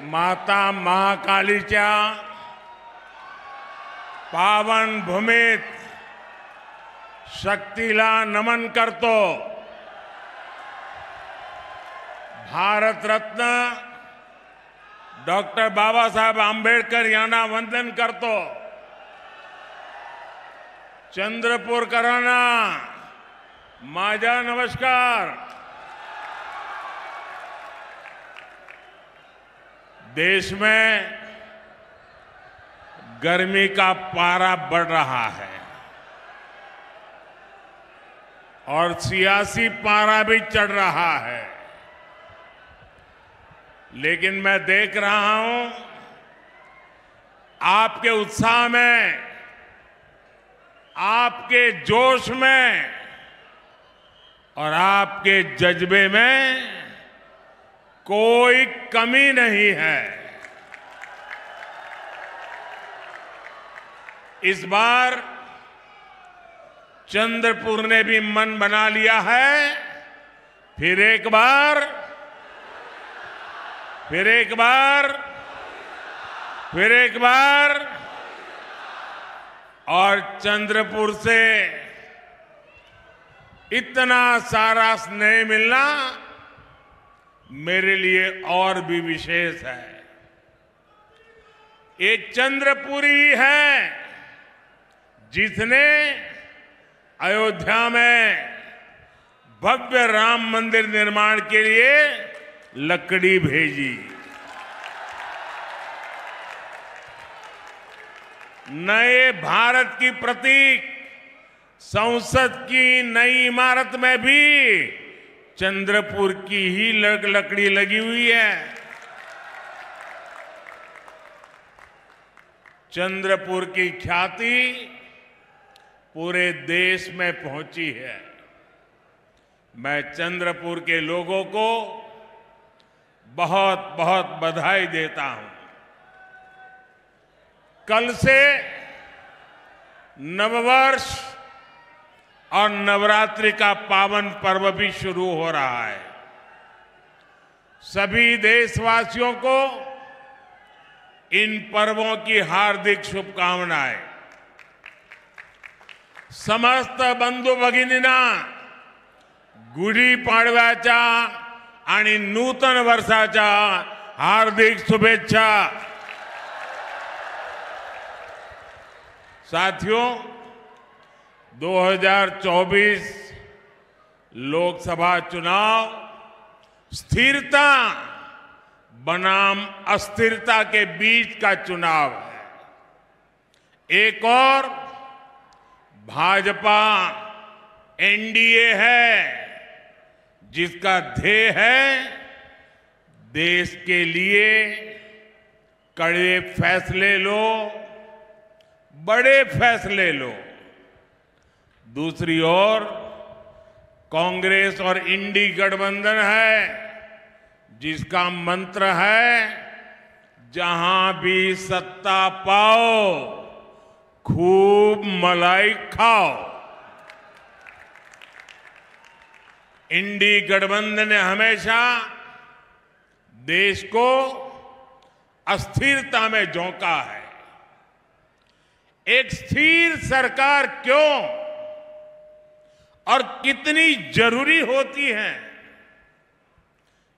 माता महाकालीच्या पावन भूमीत शक्तीला नमन करतो. भारत रत्न डॉक्टर बाबासाहेब आंबेडकर यांना वंदन करतो. चंद्रपूरकरांना माझा नमस्कार. देश में गर्मी का पारा बढ़ रहा है और सियासी पारा भी चढ़ रहा है, लेकिन मैं देख रहा हूं आपके उत्साह में, आपके जोश में और आपके जज्बे में कोई कमी नहीं है. इस बार चंद्रपुर ने भी मन बना लिया है. फिर एक बार और चंद्रपुर से इतना सारा स्नेह मिलना मेरे लिए और भी विशेष है. ये चंद्रपुरी है जिसने अयोध्या में भव्य राम मंदिर निर्माण के लिए लकड़ी भेजी. नए भारत की प्रतीक संसद की नई इमारत में भी चंद्रपुर की ही लकड़ी लगी हुई है. चंद्रपुर की ख्याति पूरे देश में पहुंची है. मैं चंद्रपुर के लोगों को बहुत बहुत बधाई देता हूं. कल से नववर्ष और नवरात्रि का पावन पर्व भी शुरू हो रहा है. सभी देशवासियों को इन पर्वों की हार्दिक शुभकामनाएं. समस्त बंधू भगिनींना गुढी पाडव्याच्या आणि नूतन वर्षाच्या हार्दिक शुभेच्छा. साथियों, 2024 लोकसभा चुनाव स्थिरता बनाम अस्थिरता के बीच का चुनाव है. एक और भाजपा एनडीए है जिसका ध्येय है देश के लिए कड़े फैसले लो, बड़े फैसले लो. दूसरी ओर कांग्रेस और इंडी गठबंधन है जिसका मंत्र है जहां भी सत्ता पाओ खूब मलाई खाओ. इंडी गठबंधन ने हमेशा देश को अस्थिरता में झोंका है. एक स्थिर सरकार क्यों और कितनी जरूरी होती है,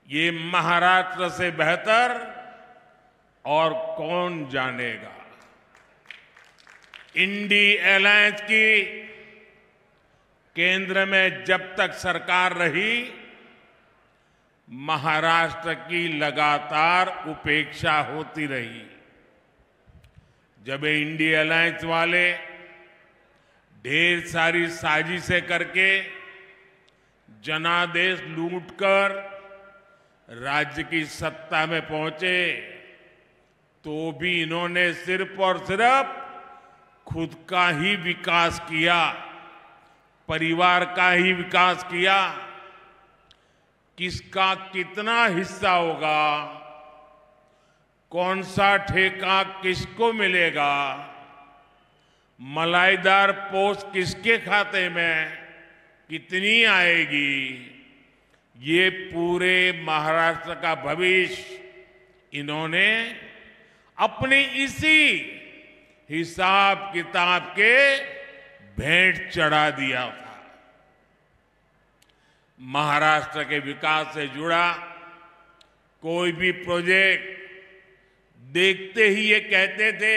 ये महाराष्ट्र से बेहतर और कौन जानेगा. इंडी अलायंस की केंद्र में जब तक सरकार रही, महाराष्ट्र की लगातार उपेक्षा होती रही. जब ये इंडी अलायंस वाले ढेर सारी साजिशें करके जनादेश लूटकर राज्य की सत्ता में पहुंचे, तो भी इन्होंने सिर्फ और सिर्फ खुद का ही विकास किया, परिवार का ही विकास किया. किसका कितना हिस्सा होगा, कौन सा ठेका किसको मिलेगा, मलाईदार पोस्ट किसके खाते में कितनी आएगी, ये पूरे महाराष्ट्र का भविष्य इन्होंने अपनी इसी हिसाब किताब के भेंट चढ़ा दिया था। महाराष्ट्र के विकास से जुड़ा कोई भी प्रोजेक्ट देखते ही ये कहते थे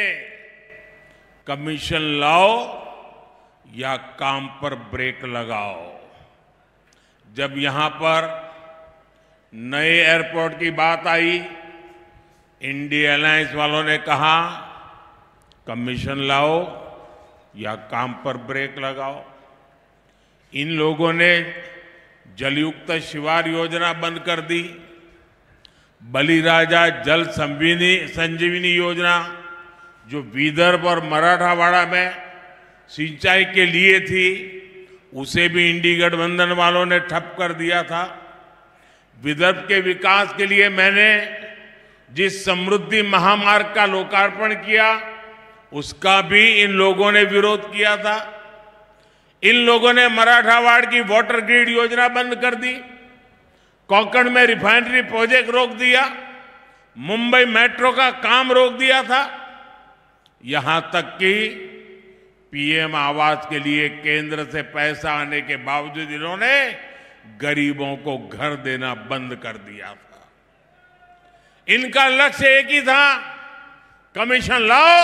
कमीशन लाओ या काम पर ब्रेक लगाओ। जब यहां पर नए एयरपोर्ट की बात आई, इंडिया अलायंस वालों ने कहा कमीशन लाओ या काम पर ब्रेक लगाओ। इन लोगों ने जलयुक्त शिवार योजना बंद कर दी। बलिराजा जल संजीवनी योजना जो विदर्भ और मराठवाड़ा में सिंचाई के लिए थी, उसे भी इंडी गठबंधन वालों ने ठप कर दिया था। विदर्भ के विकास के लिए मैंने जिस समृद्धि महामार्ग का लोकार्पण किया, उसका भी इन लोगों ने विरोध किया था। इन लोगों ने मराठवाड़ा की वाटर ग्रिड योजना बंद कर दी, कोंकण में रिफाइनरी प्रोजेक्ट रोक दिया, मुंबई मेट्रो का काम रोक दिया था। यहां तक कि पीएम आवास के लिए केंद्र से पैसा आने के बावजूद इन्होंने गरीबों को घर देना बंद कर दिया था। इनका लक्ष्य एक ही था, कमीशन लाओ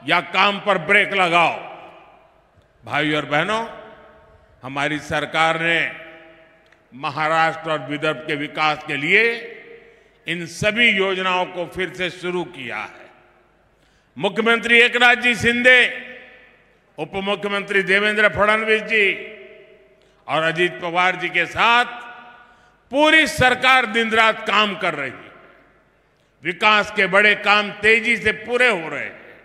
या काम पर ब्रेक लगाओ। भाइयों और बहनों, हमारी सरकार ने महाराष्ट्र और विदर्भ के विकास के लिए इन सभी योजनाओं को फिर से शुरू किया है। मुख्यमंत्री एकनाथ जी शिंदे, उप मुख्यमंत्री देवेंद्र फडणवीस जी और अजीत पवार जी के साथ पूरी सरकार दिन रात काम कर रही है। विकास के बड़े काम तेजी से पूरे हो रहे हैं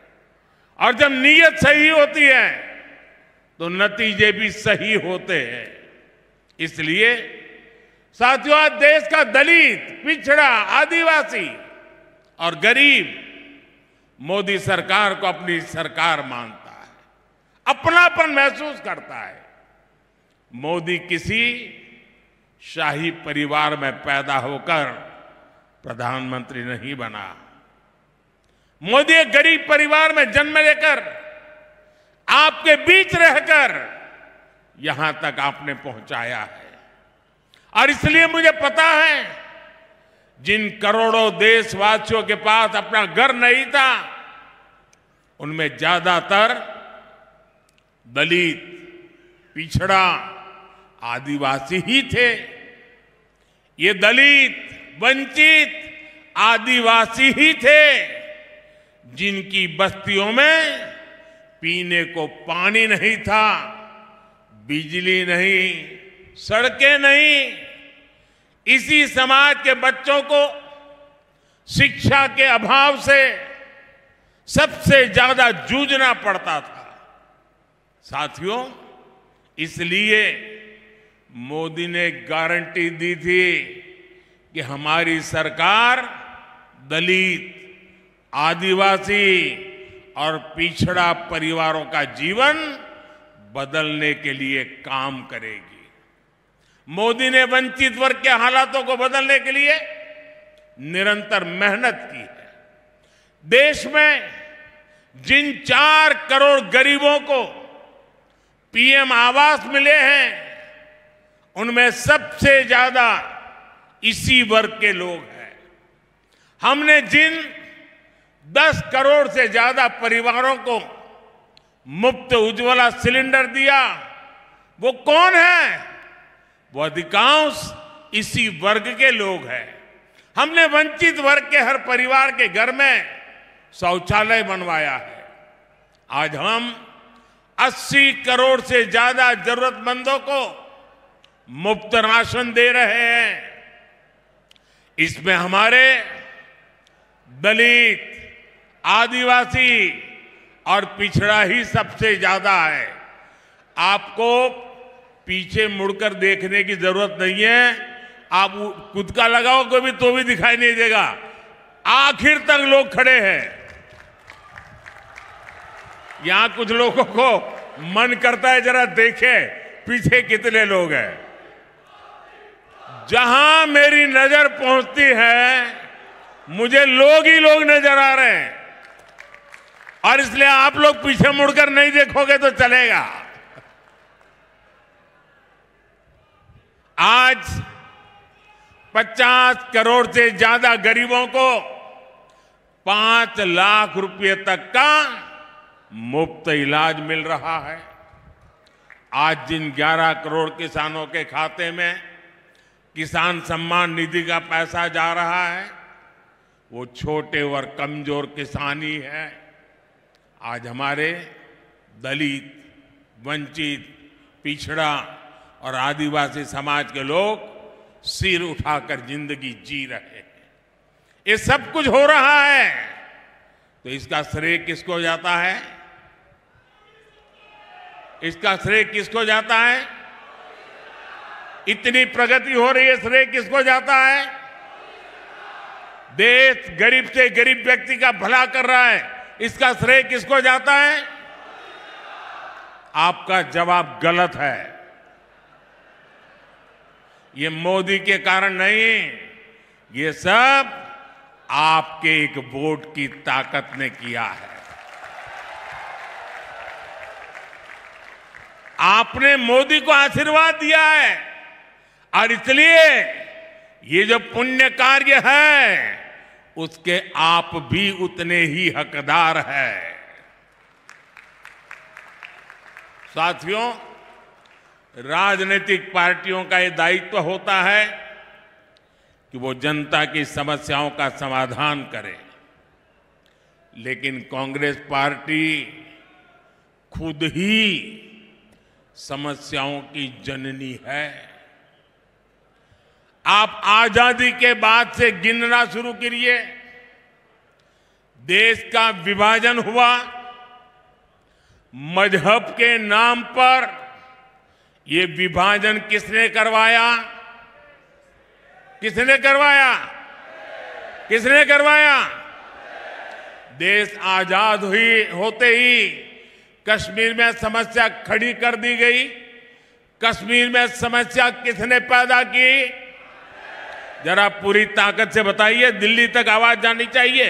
और जब नीयत सही होती है तो नतीजे भी सही होते हैं। इसलिए साथियों, आज देश का दलित, पिछड़ा, आदिवासी और गरीब मोदी सरकार को अपनी सरकार मानता है, अपनापन महसूस करता है। मोदी किसी शाही परिवार में पैदा होकर प्रधानमंत्री नहीं बना। मोदी एक गरीब परिवार में जन्म लेकर आपके बीच रहकर यहां तक आपने पहुंचाया है। और इसलिए मुझे पता है, जिन करोड़ों देशवासियों के पास अपना घर नहीं था, उनमें ज्यादातर दलित, पिछड़ा, आदिवासी ही थे। ये दलित, वंचित, आदिवासी ही थे जिनकी बस्तियों में पीने को पानी नहीं था, बिजली नहीं, सड़कें नहीं। इसी समाज के बच्चों को शिक्षा के अभाव से सबसे ज्यादा जूझना पड़ता था। साथियों, इसलिए मोदी ने गारंटी दी थी कि हमारी सरकार दलित, आदिवासी और पिछड़ा परिवारों का जीवन बदलने के लिए काम करेगी। मोदी ने वंचित वर्ग के हालातों को बदलने के लिए निरंतर मेहनत की है। देश में जिन 4 करोड़ गरीबों को पीएम आवास मिले हैं, उनमें सबसे ज्यादा इसी वर्ग के लोग हैं। हमने जिन 10 करोड़ से ज्यादा परिवारों को मुफ्त उज्ज्वला सिलेंडर दिया, वो कौन है? वो अधिकांश इसी वर्ग के लोग हैं। हमने वंचित वर्ग के हर परिवार के घर में शौचालय बनवाया है। आज हम 80 करोड़ से ज्यादा जरूरतमंदों को मुफ्त राशन दे रहे हैं। इसमें हमारे दलित, आदिवासी और पिछड़ा ही सबसे ज्यादा है। आपको पीछे मुड़कर देखने की जरूरत नहीं है। आप खुद का लगाओगे भी तो भी दिखाई नहीं देगा। आखिर तक लोग खड़े हैं। यहां कुछ लोगों को मन करता है जरा देखे पीछे कितने लोग हैं। जहां मेरी नजर पहुंचती है मुझे लोग ही लोग नजर आ रहे हैं और इसलिए आप लोग पीछे मुड़कर नहीं देखोगे तो चलेगा। आज 50 करोड़ से ज्यादा गरीबों को 5 लाख रुपए तक का मुफ्त इलाज मिल रहा है। आज जिन 11 करोड़ किसानों के खाते में किसान सम्मान निधि का पैसा जा रहा है, वो छोटे और कमजोर किसान ही है। आज हमारे दलित, वंचित, पिछड़ा और आदिवासी समाज के लोग सिर उठाकर जिंदगी जी रहे हैं। ये सब कुछ हो रहा है तो इसका श्रेय किसको जाता है? इसका श्रेय किसको जाता है? इतनी प्रगति हो रही है, श्रेय किसको जाता है? देश गरीब से गरीब व्यक्ति का भला कर रहा है, इसका श्रेय किसको जाता है? आपका जवाब गलत है। ये मोदी के कारण नहीं, ये सब आपके एक वोट की ताकत ने किया है। आपने मोदी को आशीर्वाद दिया है और इसलिए ये जो पुण्य कार्य है उसके आप भी उतने ही हकदार हैं। साथियों, राजनीतिक पार्टियों का ये दायित्व होता है कि वो जनता की समस्याओं का समाधान करे, लेकिन कांग्रेस पार्टी खुद ही समस्याओं की जननी है। आप आजादी के बाद से गिनना शुरू करिए, देश का विभाजन हुआ, मजहब के नाम पर ये विभाजन किसने करवाया? किसने करवाया? किसने करवाया? देश आजाद होते ही कश्मीर में समस्या खड़ी कर दी गई। कश्मीर में समस्या किसने पैदा की? जरा पूरी ताकत से बताइए, दिल्ली तक आवाज जानी चाहिए।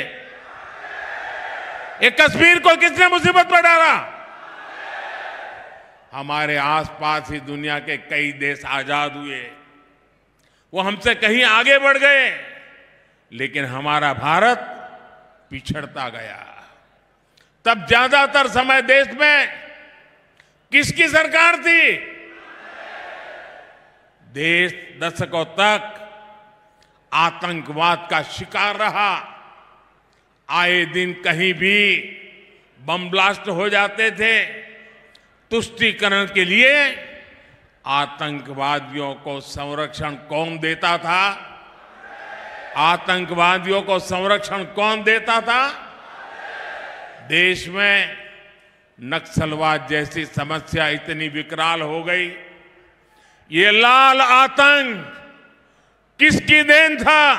ये कश्मीर को किसने मुसीबत में डाला? हमारे आसपास ही दुनिया के कई देश आजाद हुए, वो हमसे कहीं आगे बढ़ गए, लेकिन हमारा भारत पिछड़ता गया। तब ज्यादातर समय देश में किसकी सरकार थी? देश दशकों तक आतंकवाद का शिकार रहा। आए दिन कहीं भी बम ब्लास्ट हो जाते थे। तुष्टीकरण के लिए आतंकवादियों को संरक्षण कौन देता था? आतंकवादियों को संरक्षण कौन देता था? देश में नक्सलवाद जैसी समस्या इतनी विकराल हो गई। ये लाल आतंक किसकी देन था?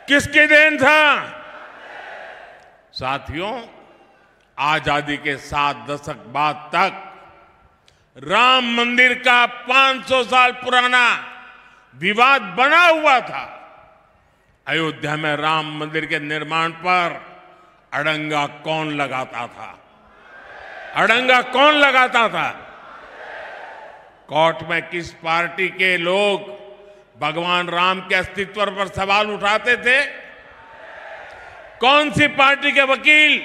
किसकी देन था? साथियों, आजादी के 7 दशक बाद तक राम मंदिर का 500 साल पुराना विवाद बना हुआ था। अयोध्या में राम मंदिर के निर्माण पर अड़ंगा कौन लगाता था? अड़ंगा कौन लगाता था? कोर्ट में किस पार्टी के लोग भगवान राम के अस्तित्व पर सवाल उठाते थे? कौन सी पार्टी के वकील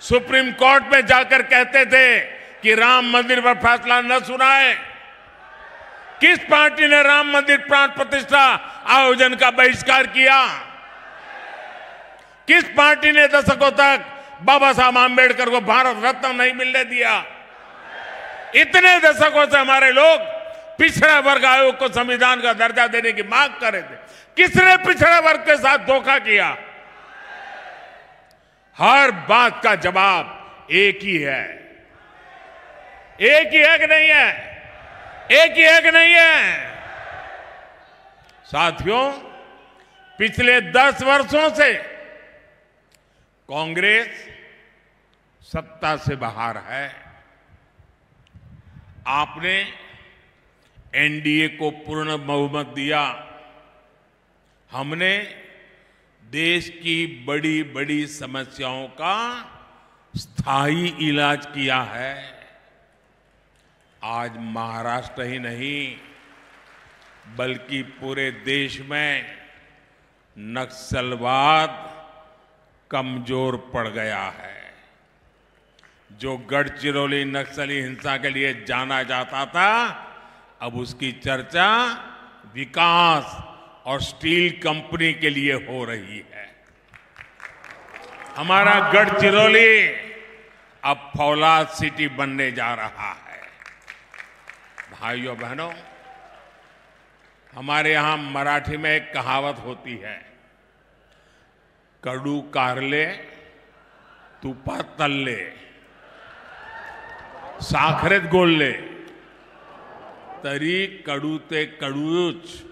सुप्रीम कोर्ट में जाकर कहते थे कि राम मंदिर पर फैसला न सुनाए? किस पार्टी ने राम मंदिर प्राण प्रतिष्ठा आयोजन का बहिष्कार किया? किस पार्टी ने दशकों तक बाबा साहब आंबेडकर को भारत रत्न नहीं मिलने दिया? इतने दशकों से हमारे लोग पिछड़ा वर्ग आयोग को संविधान का दर्जा देने की मांग कर रहे थे। किसने पिछड़ा वर्ग के साथ धोखा किया? हर बात का जवाब एक ही है। एक ही है कि नहीं है? एक ही है कि नहीं है? साथियों, पिछले 10 वर्षों से कांग्रेस सत्ता से बाहर है। आपने एनडीए को पूर्ण बहुमत दिया, हमने देश की बड़ी बड़ी समस्याओं का स्थायी इलाज किया है। आज महाराष्ट्र ही नहीं बल्कि पूरे देश में नक्सलवाद कमजोर पड़ गया है। जो गढ़चिरौली नक्सली हिंसा के लिए जाना जाता था, अब उसकी चर्चा विकास और स्टील कंपनी के लिए हो रही है। हमारा गढ़चिरौली अब फौलाद सिटी बनने जा रहा है। भाइयों बहनों, हमारे यहां मराठी में एक कहावत होती है, कडू कारले तुपात तळले साखरेत गोळले तरी कडू ते कडूच।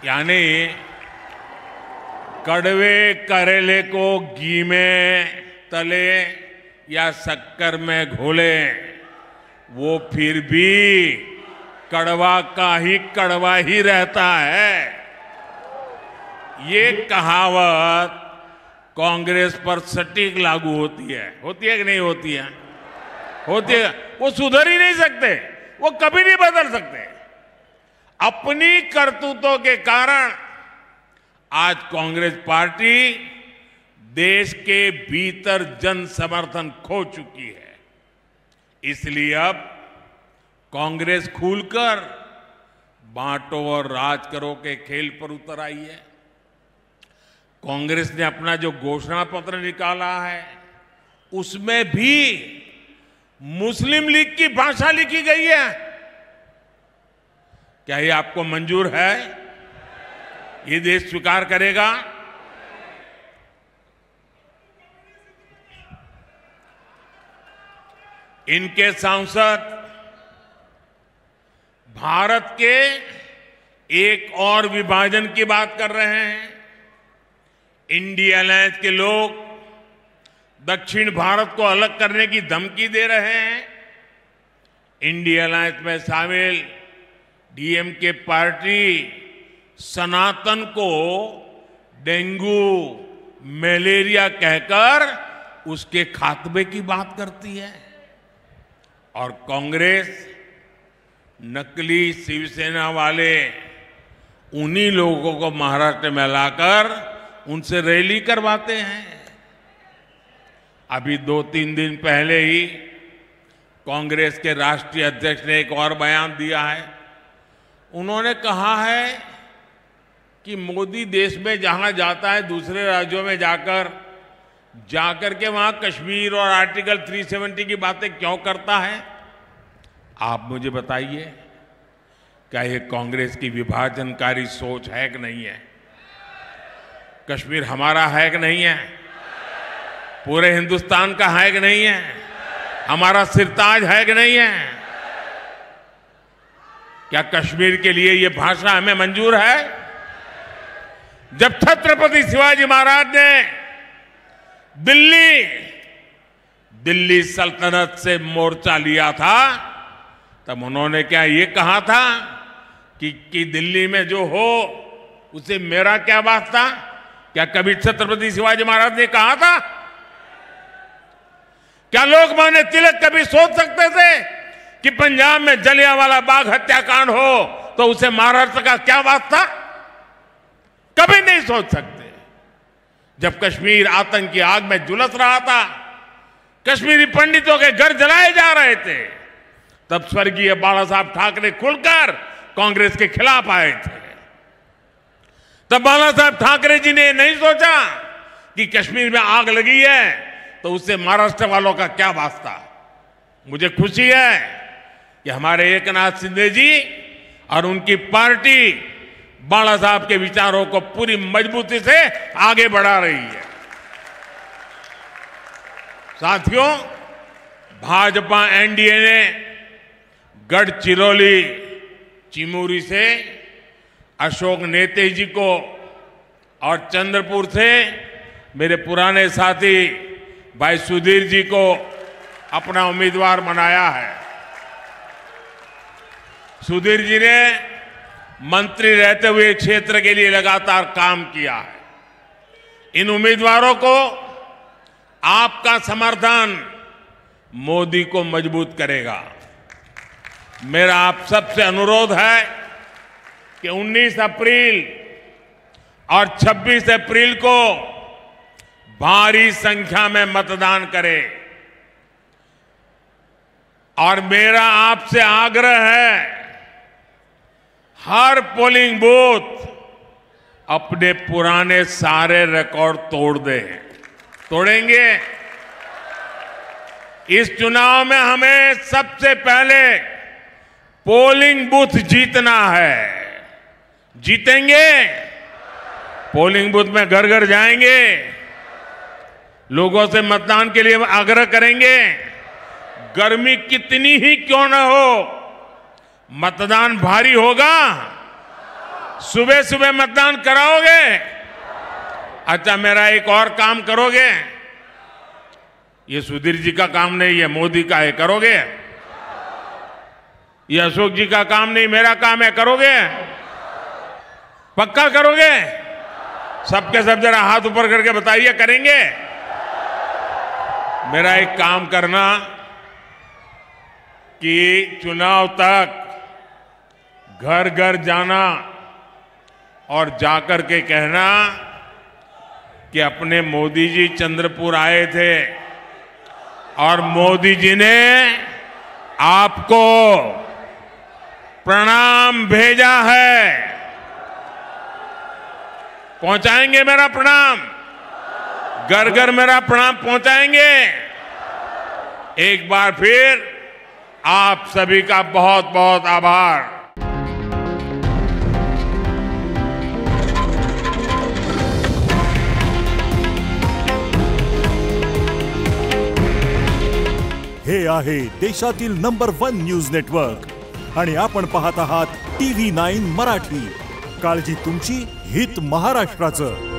यानी कड़वे करेले को घी में तले या शक्कर में घोले, वो फिर भी कड़वा का ही कड़वा ही रहता है। ये कहावत कांग्रेस पर सटीक लागू होती है कि नहीं होती है? होती है। वो सुधर ही नहीं सकते, वो कभी नहीं बदल सकते। अपनी करतूतों के कारण आज कांग्रेस पार्टी देश के भीतर जन समर्थन खो चुकी है। इसलिए अब कांग्रेस खुलकर बांटो और राज करो के खेल पर उतर आई है। कांग्रेस ने अपना जो घोषणा पत्र निकाला है, उसमें भी मुस्लिम लीग की भाषा लिखी गई है। क्या ये आपको मंजूर है? ये देश स्वीकार करेगा? इनके सांसद भारत के एक और विभाजन की बात कर रहे हैं। इंडिया अलायंस के लोग दक्षिण भारत को अलग करने की धमकी दे रहे हैं। इंडिया अलायंस में शामिल डीएमके पार्टी सनातन को डेंगू मलेरिया कहकर उसके खात्मे की बात करती है, और कांग्रेस नकली शिवसेना वाले उन्हीं लोगों को महाराष्ट्र में लाकर उनसे रैली करवाते हैं। अभी 2-3 दिन पहले ही कांग्रेस के राष्ट्रीय अध्यक्ष ने एक और बयान दिया है। उन्होंने कहा है कि मोदी देश में जहां जाता है, दूसरे राज्यों में जाकर के वहां कश्मीर और आर्टिकल 370 की बातें क्यों करता है? आप मुझे बताइए, क्या ये कांग्रेस की विभाजनकारी सोच है कि नहीं है? कश्मीर हमारा है कि नहीं है? पूरे हिंदुस्तान का है कि नहीं है? हमारा सिरताज है कि नहीं है? क्या कश्मीर के लिए ये भाषा हमें मंजूर है? जब छत्रपति शिवाजी महाराज ने दिल्ली सल्तनत से मोर्चा लिया था, तब उन्होंने क्या ये कहा था कि दिल्ली में जो हो उसे मेरा क्या वास्ता? क्या कभी छत्रपति शिवाजी महाराज ने कहा था? क्या लोकमान्य तिलक कभी सोच सकते थे कि पंजाब में जलियांवाला बाग हत्याकांड हो तो उसे महाराष्ट्र का क्या वास्ता? कभी नहीं सोच सकते। जब कश्मीर आतंक की आग में झुलस रहा था, कश्मीरी पंडितों के घर जलाए जा रहे थे, तब स्वर्गीय बाला साहब ठाकरे खुलकर कांग्रेस के खिलाफ आए थे। तब बाला साहब ठाकरे जी ने नहीं सोचा कि कश्मीर में आग लगी है तो उससे महाराष्ट्र वालों का क्या वास्ता। मुझे खुशी है कि हमारे एकनाथ शिंदे जी और उनकी पार्टी बाला साहब के विचारों को पूरी मजबूती से आगे बढ़ा रही है। साथियों, भाजपा एनडीए ने गढ़चिरौली चिमूरी से अशोक नेते जी को और चंद्रपुर से मेरे पुराने साथी भाई सुधीर जी को अपना उम्मीदवार बनाया है। सुधीर जी ने मंत्री रहते हुए क्षेत्र के लिए लगातार काम किया है। इन उम्मीदवारों को आपका समर्थन मोदी को मजबूत करेगा। मेरा आप सबसे अनुरोध है कि 19 अप्रैल और 26 अप्रैल को भारी संख्या में मतदान करें। और मेरा आपसे आग्रह है, हर पोलिंग बूथ अपने पुराने सारे रिकॉर्ड तोड़ दे। तोड़ेंगे? इस चुनाव में हमें सबसे पहले पोलिंग बूथ जीतना है। जीतेंगे? पोलिंग बूथ में घर घर जाएंगे, लोगों से मतदान के लिए आग्रह करेंगे। गर्मी कितनी ही क्यों न हो, मतदान भारी होगा। सुबह सुबह मतदान कराओगे? अच्छा, मेरा एक और काम करोगे? ये सुधीर जी का काम नहीं है, मोदी का है, करोगे? ये अशोक जी का काम नहीं, मेरा काम है, करोगे? पक्का करोगे? सबके सब जरा हाथ ऊपर करके बताइए, करेंगे? मेरा एक काम करना कि चुनाव तक घर घर जाना और जाकर के कहना कि अपने मोदी जी चंद्रपुर आए थे और मोदी जी ने आपको प्रणाम भेजा है। पहुंचाएंगे मेरा प्रणाम? घर घर मेरा प्रणाम पहुंचाएंगे? एक बार फिर आप सभी का बहुत बहुत आभार। हे आहे देशातील नंबर 1 न्यूज नेटवर्क आणि आपण पाहत आहात TV9 मराठी। काळजी तुमची, हित महाराष्ट्राचं।